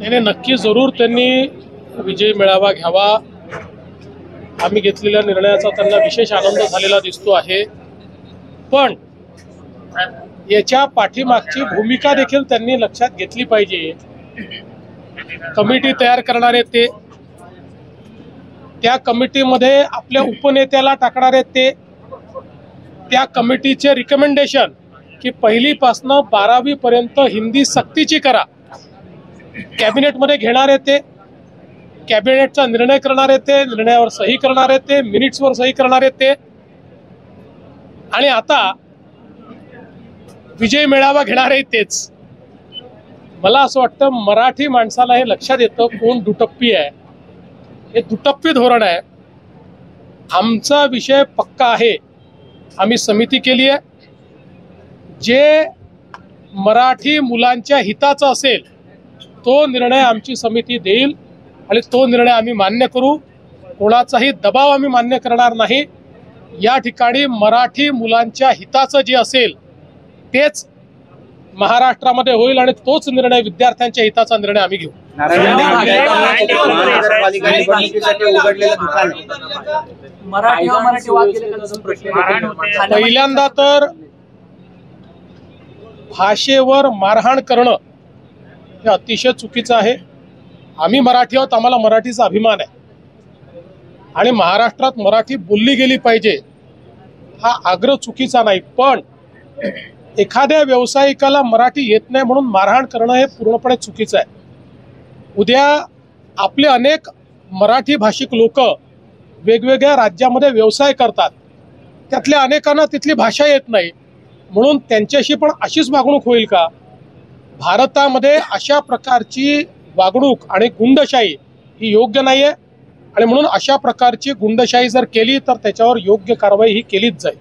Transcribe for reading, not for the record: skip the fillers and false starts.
याने नक्की जरूर त्यांनी विजय मेळावा घ्यावा। आम्ही घेतलेल्या निर्णयाचा त्यांना विशेष आनंद झालेला दिसतो आहे, पण याच्या पाठीमागची भूमिका देखील त्यांनी लक्षात घेतली पाहिजे। कमिटी तयार करणारे ते, त्या कमिटीमध्ये आपल्या उपनेत्याला टाकणारे ते, त्या कमिटीचे रिकमेंडेशन की पहिलीपासून 12वी पर्यंत हिंदी सक्तीची करा, कॅबिनेटमध्ये घेणारे ते, कॅबिनेटचा निर्णय करणारे ते, निर्णयावर सही करणारे ते, मिनिट्सवर सही करणारे ते, आणि आता विजय मेळावा घेणारे तेच। मला असं वाटतं मराठी माणसाला हे लक्षात येतं कोण दुटप्पी आहे। हे दुटप्पी धोरण आहे। आमचा विषय पक्का आहे, आम्ही समिती केली आहे। जे मराठी मुलांच्या हिताचा असेल तो निर्णय आमची समिती देईल आणि तो निर्णय आम्ही मान्य करू। कोणाचाही दबाव आम्ही मान्य करणार नाही। या ठिकाणी मराठी मुलांच्या हिताचं जे असेल तेच महाराष्ट्रामध्ये होईल आणि तोच निर्णय विद्यार्थ्यांच्या हिताचा निर्णय आम्ही घेऊ। पहिल्यांदा तर भाषेवर मारहाण करणं हे अतिशय चुकीचं आहे। आम्ही मराठी आहोत, आम्हाला मराठीचा अभिमान आहे आणि महाराष्ट्रात मराठी बोलली गेली पाहिजे हा आग्रह चुकीचा नाही, पण एखाद्या व्यावसायिकाला मराठी येत नाही म्हणून मारहाण करणं हे पूर्णपणे चुकीचं आहे। उद्या आपले अनेक मराठी भाषिक लोक वेगवेगळ्या राज्यामध्ये व्यवसाय करतात, त्यातल्या अनेकांना तिथली भाषा येत नाही, म्हणून त्यांच्याशी पण अशीच वागणूक होईल का? भारतामध्ये अशा प्रकारची वागणूक आणि गुंडशाही ही योग्य नाहीये आणि म्हणून अशा प्रकारची गुंडशाही जर केली तर त्याच्यावर योग्य कारवाई ही केलीच जाईल।